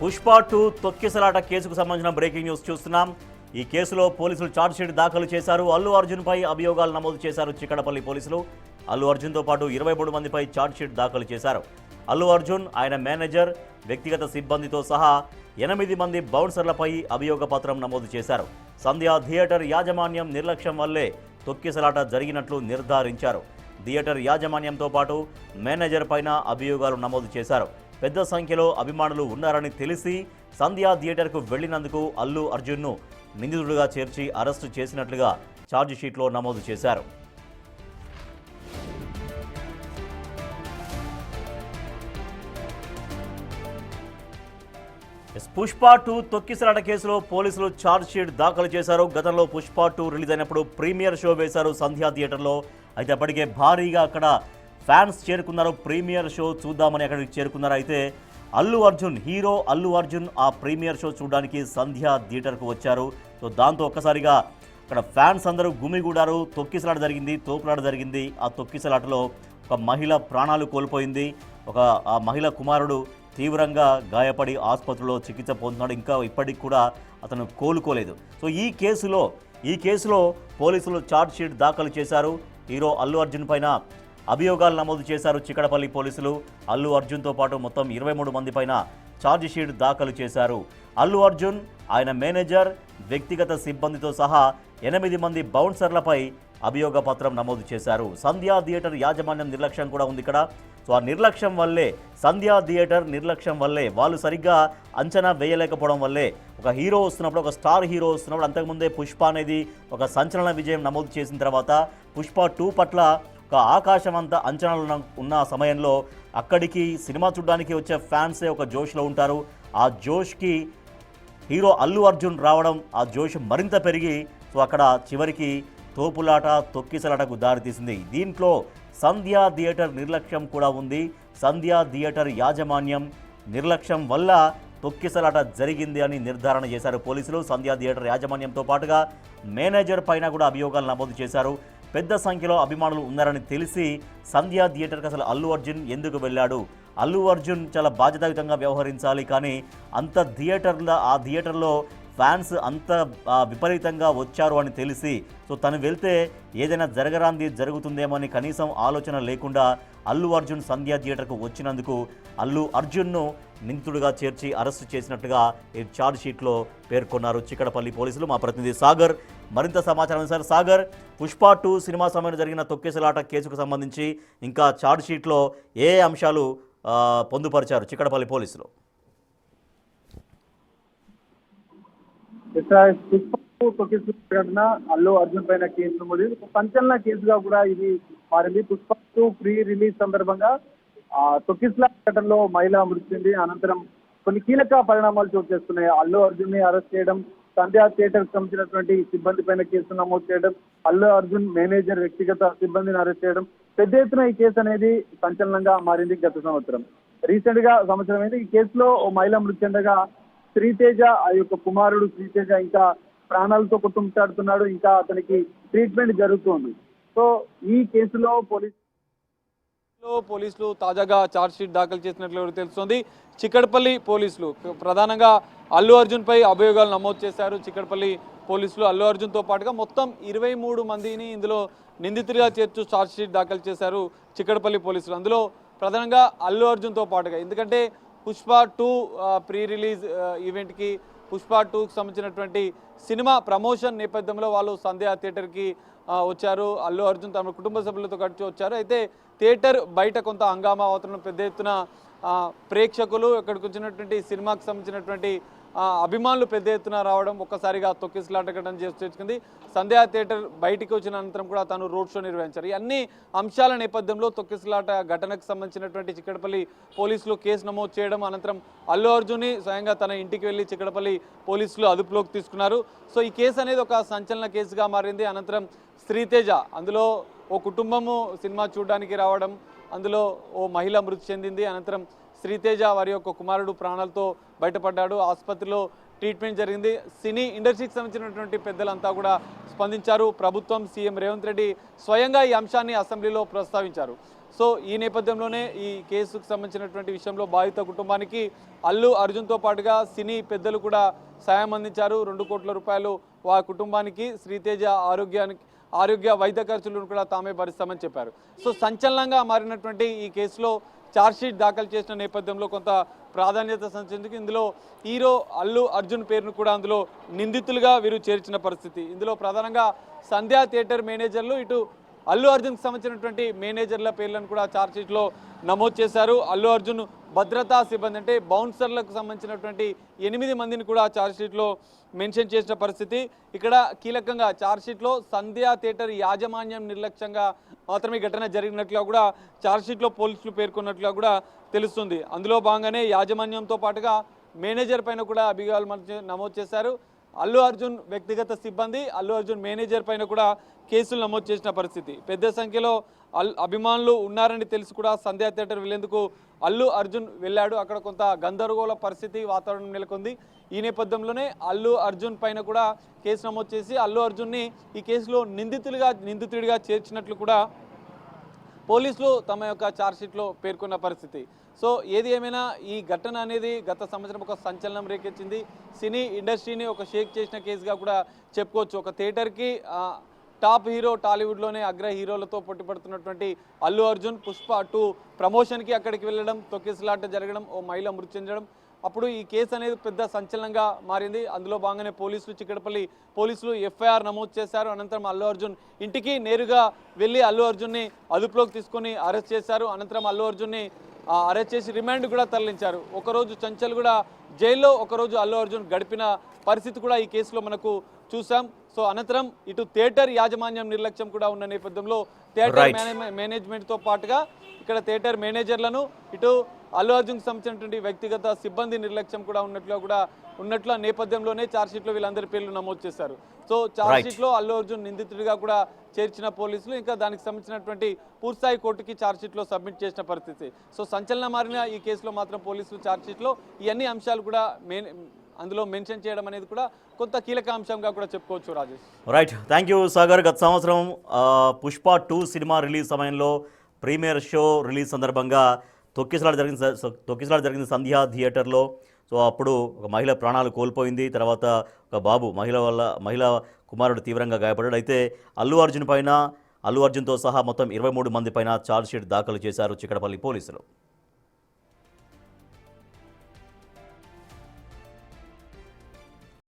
పుష్ప 2 తొక్కిసలాట కేసుకు సంబంధించిన బ్రేకింగ్ న్యూస్ చూస్తున్నాం. ఈ కేసులో పోలీసులు ఛార్జ్షీట్ దాఖలు చేశారు. అల్లు అర్జున్ పై అభియోగాలు నమోదు చేశారు చిక్కడపల్లి పోలీసులు. అల్లు అర్జున్తో పాటు 23 మందిపై ఛార్జ్షీట్ దాఖలు చేశారు. అల్లు అర్జున్, ఆయన మేనేజర్, వ్యక్తిగత సిబ్బందితో సహా 8 మంది బౌన్సర్లపై అభియోగ పత్రం నమోదు చేశారు. సంధ్యా థియేటర్ యాజమాన్యం నిర్లక్ష్యం వల్లే తొక్కిసలాట జరిగినట్లు నిర్ధారించారు. థియేటర్ యాజమాన్యంతో పాటు మేనేజర్ పైన అభియోగాలు నమోదు చేశారు. పెద్ద సంఖ్యలో అభిమానులు ఉన్నారని తెలిసి సంధ్యా థియేటర్కు వెళ్లినందుకు అల్లు అర్జున్ను నిందితుడిగా చేర్చి అరెస్టు చేసినట్లుగా ఛార్జిషీట్లో నమోదు చేశారు. పుష్ప 2 తొక్కిసలాట కేసులో పోలీసులు ఛార్జ్షీట్ దాఖలు చేశారు. గతంలో పుష్ప 2 రిలీజ్ అయినప్పుడు ప్రీమియర్ షో వేశారు సంధ్యా థియేటర్లో. అయితే అప్పటికే భారీగా అక్కడ ఫ్యాన్స్ చేరుకున్నారు. ప్రీమియర్ షో చూద్దామని అక్కడికి చేరుకున్నారు. అయితే హీరో అల్లు అర్జున్ ఆ ప్రీమియర్ షో చూడడానికి సంధ్యా థియేటర్కు వచ్చారు. సో దాంతో ఒక్కసారిగా అక్కడ ఫ్యాన్స్ అందరూ గుమిగూడారు. తొక్కిసలాట జరిగింది, తోపులాట జరిగింది. ఆ తొక్కిసలాటలో ఒక మహిళ ప్రాణాలు కోల్పోయింది. ఆ మహిళ కుమారుడు తీవ్రంగా గాయపడి ఆసుపత్రిలో చికిత్స పొందుతున్నాడు. ఇంకా ఇప్పటికి కూడా అతను కోలుకోలేదు. సో ఈ కేసులో పోలీసులు ఛార్జ్షీట్ దాఖలు చేశారు. హీరో అల్లు అర్జున్ పైన అభియోగాలు నమోదు చేశారు చిక్కడపల్లి పోలీసులు. అల్లు అర్జున్తో పాటు మొత్తం 23 మంది పైన ఛార్జ్షీట్ దాఖలు చేశారు. అల్లు అర్జున్, ఆయన మేనేజర్, వ్యక్తిగత సిబ్బందితో సహా 8 మంది బౌన్సర్లపై అభియోగ పత్రం నమోదు చేశారు. సంధ్యా థియేటర్ యాజమాన్యం నిర్లక్ష్యం కూడా ఉంది ఇక్కడ. సో ఆ నిర్లక్ష్యం వల్లే, సంధ్యా థియేటర్ నిర్లక్ష్యం వల్లే, వాళ్ళు సరిగ్గా అంచనా వేయలేకపోవడం వల్లే ఒక హీరో వస్తున్నప్పుడు, ఒక స్టార్ హీరో వస్తున్నప్పుడు, అంతకుముందే పుష్ప అనేది ఒక సంచలన విజయం నమోదు చేసిన తర్వాత పుష్ప 2 పట్ల ఒక ఆకాశం అంతా అంచనాలు ఉన్న సమయంలో అక్కడికి సినిమా చూడడానికి వచ్చే ఫ్యాన్సే ఒక జోష్లో ఉంటారు. ఆ జోష్కి హీరో అల్లు అర్జున్ రావడం, ఆ జోష్ మరింత పెరిగి సో అక్కడ చివరికి తోపులాట, తొక్కిసలాటకు దారితీసింది. దీంట్లో సంధ్యా థియేటర్ నిర్లక్ష్యం కూడా ఉంది. సంధ్యా థియేటర్ యాజమాన్యం నిర్లక్ష్యం వల్ల తొక్కిసలాట జరిగింది అని నిర్ధారణ చేశారు పోలీసులు. సంధ్యా థియేటర్ యాజమాన్యంతో పాటుగా మేనేజర్ పైన కూడా అభియోగాలు నమోదు చేశారు. పెద్ద సంఖ్యలో అభిమానులు ఉన్నారని తెలిసి సంధ్యా థియేటర్కి అసలు అల్లు అర్జున్ ఎందుకు వెళ్ళాడు, అల్లు అర్జున్ చాలా బాధ్యతాయుతంగా వ్యవహరించాలి, కానీ ఆ థియేటర్లో ఫ్యాన్స్ అంత విపరీతంగా వచ్చారు అని తెలిసి సో తను వెళ్తే ఏదైనా జరగరాంది జరుగుతుందేమో అని కనీసం ఆలోచన లేకుండా అల్లు అర్జున్ సంధ్యా థియేటర్కు వచ్చినందుకు అల్లు అర్జున్ను నిందితుడిగా చేర్చి అరెస్టు చేసినట్లుగా ఈ ఛార్జ్షీట్లో పేర్కొన్నారు చిక్కడపల్లి పోలీసులు. మా ప్రతినిధి సాగర్ మరింత సమాచారం. సార్ సాగర్, పుష్ప 2 సినిమా సమయంలో జరిగిన తొక్కిసలాట కేసుకు సంబంధించి ఇంకా ఛార్జ్షీట్లో ఏ అంశాలు పొందుపరిచారు చిక్కడపల్లి పోలీసులు? ఘటన అల్లు అర్జున్ పైన కేసు నమోదు, సంచలన కేసుగా కూడా ఇది మారింది. పుష్ప 2 ప్రీ రిలీజ్ సందర్భంగా తొక్కిసలాట ఘటనలో మహిళ మృతి చెంది అనంతరం కొన్ని కీలక పరిణామాలు చోటు చేసుకున్నాయి. అల్లు అర్జున్ ని అరెస్ట్ చేయడం, సంధ్యా థియేటర్ సంబంధించినటువంటి సిబ్బంది పైన కేసు నమోదు చేయడం, అల్లు అర్జున్ మేనేజర్, వ్యక్తిగత సిబ్బందిని అరెస్ట్ చేయడం, పెద్ద ఎత్తున ఈ కేసు అనేది సంచలనంగా మారింది. గత సంవత్సరం అయింది. ఈ కేసులో ఓ మహిళ మృతి చెందగా శ్రీతేజ, ఆ యొక్క కుమారుడు శ్రీతేజ ఇంకా ప్రాణాలతో కుటుంబాడుతున్నాడు. ఇంకా అతనికి ట్రీట్మెంట్ జరుగుతుంది. సో ఈ కేసులో పోలీసులు తాజాగా ఛార్జ్షీట్ దాఖలు చేసినట్లు తెలుస్తోంది. చిక్కడపల్లి పోలీసులు ప్రధానంగా అల్లు అర్జున్ పై అభియోగాలు నమోదు చేశారు. చిక్కడపల్లి పోలీసులు అల్లు అర్జున్తో పాటుగా మొత్తం 23 మందిని ఇందులో నిందితుడిగా చేర్చు ఛార్జ్షీట్ దాఖలు చేశారు చిక్కడపల్లి పోలీసులు. అందులో ప్రధానంగా అల్లు అర్జున్తో పాటుగా, ఎందుకంటే పుష్ప 2 ప్రీ రిలీజ్ ఈవెంట్కి, పుష్ప 2కి సంబంధించినటువంటి సినిమా ప్రమోషన్ నేపథ్యంలో వాళ్ళు సంధ్యా థియేటర్కి వచ్చారు. అల్లు అర్జున్ తమ కుటుంబ సభ్యులతో కలిసి వచ్చారు. అయితే థియేటర్ బయట కొంత హంగామా అవుతున్న, పెద్ద ఎత్తున ప్రేక్షకులు, ఇక్కడికి వచ్చినటువంటి సినిమాకి సంబంధించినటువంటి అభిమానులు పెద్ద ఎత్తున రావడం ఒక్కసారిగా తొక్కిసలాట ఘటన చేసుకుంది. సంధ్యా థియేటర్ బయటికి వచ్చిన అనంతరం కూడా తాను రోడ్ షో నిర్వహించారు. ఈ అన్ని అంశాల నేపథ్యంలో తొక్కిసలాట ఘటనకు సంబంధించినటువంటి చిక్కడపల్లి పోలీసులు కేసు నమోదు చేయడం, అనంతరం అల్లు అర్జున్ని స్వయంగా తన ఇంటికి వెళ్ళి చిక్కడపల్లి పోలీసులు అదుపులోకి తీసుకున్నారు. సో ఈ కేసు అనేది ఒక సంచలన కేసుగా మారింది. అనంతరం శ్రీతేజ, అందులో ఓ కుటుంబము సినిమా చూడడానికి రావడం, అందులో ఓ మహిళ మృతి చెందింది. అనంతరం శ్రీతేజ వారి యొక్క కుమారుడు ప్రాణాలతో బయటపడ్డాడు. ఆసుపత్రిలో ట్రీట్మెంట్ జరిగింది. సినీ ఇండస్ట్రీకి సంబంధించినటువంటి పెద్దలంతా కూడా స్పందించారు. ప్రభుత్వం, సీఎం రేవంత్ రెడ్డి స్వయంగా ఈ అంశాన్ని అసెంబ్లీలో ప్రస్తావించారు. సో ఈ నేపథ్యంలోనే ఈ కేసుకు సంబంధించినటువంటి విషయంలో బాధిత కుటుంబానికి అల్లు అర్జున్తో పాటుగా సినీ పెద్దలు కూడా సాయం అందించారు. 2 కోట్ల రూపాయలు వారి కుటుంబానికి శ్రీతేజ ఆరోగ్య వైద్య ఖర్చులను కూడా తామే భరిస్తామని చెప్పారు. సో సంచలనంగా మారినటువంటి ఈ కేసులో ఛార్జ్షీట్ దాఖలు చేసిన నేపథ్యంలో కొంత ప్రాధాన్యత సంచరించింది. ఇందులో హీరో అల్లు అర్జున్ పేరును కూడా అందులో నిందితులుగా వీరు చేర్చిన పరిస్థితి. ఇందులో ప్రధానంగా సంధ్యా థియేటర్ మేనేజర్లు, ఇటు అల్లు అర్జున్కి సంబంధించినటువంటి మేనేజర్ల పేర్లను కూడా ఛార్జ్షీట్లో నమోదు చేశారు. అల్లు అర్జున్ భద్రతా సిబ్బంది అంటే బౌన్సర్లకు సంబంధించినటువంటి 8 మందిని కూడా ఛార్జ్షీట్లో మెన్షన్ చేసిన పరిస్థితి. ఇక్కడ కీలకంగా ఛార్జ్షీట్లో సంధ్యా థియేటర్ యాజమాన్యం నిర్లక్ష్యంగా మాత్రమే ఘటన జరిగినట్లుగా కూడా ఛార్జ్షీట్లో పోలీసులు పేర్కొన్నట్లుగా కూడా తెలుస్తుంది. అందులో భాగంగానే యాజమాన్యంతో పాటుగా మేనేజర్ పైన కూడా అభియోగాలు నమోదు చేశారు. అల్లు అర్జున్ వ్యక్తిగత సిబ్బంది, అల్లు అర్జున్ మేనేజర్ పైన కూడా కేసులు నమోదు చేసిన పరిస్థితి. పెద్ద సంఖ్యలో అభిమానులు ఉన్నారని తెలిసి కూడా సంధ్యా థియేటర్ వెళ్లేందుకు అల్లు అర్జున్ వెళ్ళాడు. అక్కడ కొంత గందరగోళ పరిస్థితి, వాతావరణం నెలకొంది. ఈ నేపథ్యంలోనే అల్లు అర్జున్ పైన కూడా కేసు నమోదు చేసి అల్లు అర్జున్ని ఈ కేసులో నిందితుడిగా చేర్చినట్లు కూడా పోలీసులు తమ యొక్క ఛార్జ్షీట్లో పేర్కొన్న పరిస్థితి. సో ఏది ఏమైనా ఈ ఘటన అనేది గత సంవత్సరం ఒక సంచలనం రేకెత్తింది. సినీ ఇండస్ట్రీని ఒక షేక్ చేసిన కేసుగా కూడా చెప్పుకోవచ్చు. ఒక థియేటర్కి టాప్ హీరో, టాలీవుడ్లోనే అగ్ర హీరోలతో పోటీ పడుతున్నటువంటి అల్లు అర్జున్ పుష్ప 2 ప్రమోషన్కి అక్కడికి వెళ్ళడం, తొక్కిసలాట జరగడం, ఓ మహిళ మృతి చెందడం, అప్పుడు ఈ కేసు అనేది పెద్ద సంచలనంగా మారింది. అందులో భాగంగానే చిక్కడపల్లి పోలీసులు ఎఫ్ఐఆర్ నమోదు చేశారు. అనంతరం అల్లు అర్జున్ ఇంటికి నేరుగా వెళ్ళి అల్లు అర్జున్ని అదుపులోకి తీసుకొని అరెస్ట్ చేశారు. అనంతరం అల్లు అర్జున్ని అరెస్ట్ చేసి రిమాండ్ కూడా తరలించారు. ఒకరోజు చంచల్ కూడా జైల్లో, ఒకరోజు అల్లు అర్జున్ గడిపిన పరిస్థితి కూడా ఈ కేసులో మనకు చూసాం. సో అనంతరం ఇటు థియేటర్ యాజమాన్యం నిర్లక్ష్యం కూడా ఉన్న నేపథ్యంలో థియేటర్ మేనేజ్మెంట్తో పాటుగా ఇక్కడ థియేటర్ మేనేజర్లను, ఇటు అల్లు అర్జున్కి సంబంధించినటువంటి వ్యక్తిగత సిబ్బంది నిర్లక్ష్యం కూడా ఉన్నట్లు నేపథ్యంలోనే ఛార్జ్షీట్లో వీళ్ళందరి పేర్లు నమోదు చేశారు. సో ఛార్జ్షీట్లో అల్లు అర్జున్ నిందితుడిగా కూడా చేర్చిన పోలీసులు ఇంకా దానికి సంబంధించినటువంటి పూర్తిస్థాయి కోర్టుకి ఛార్జ్షీట్లో సబ్మిట్ చేసిన పరిస్థితి. సో సంచలనం మారిన ఈ కేసులో మాత్రం పోలీసులు ఛార్జ్షీట్లో ఈ అన్ని అంశాలు కూడా అందులో మెన్షన్ చేయడం అనేది కూడా కొంత కీలక అంశంగా కూడా చెప్పుకోవచ్చు. Rajesh, right, thank you Sagar. గత సంవత్సరం పుష్ప 2 సినిమా రిలీజ్ సమయంలో ప్రీమియర్ షో రిలీజ్ సందర్భంగా తొక్కిసలాట జరిగింది సంధ్యా థియేటర్లో. సో అప్పుడు ఒక మహిళ ప్రాణాలు కోల్పోయింది. తర్వాత ఒక బాబు మహిళ కుమారుడు తీవ్రంగా గాయపడ్డాడు. అయితే అల్లు అర్జున్తో సహా మొత్తం 23 మంది పైన ఛార్జ్షీట్ దాఖలు చేశారు చిక్కడపల్లి పోలీసులు.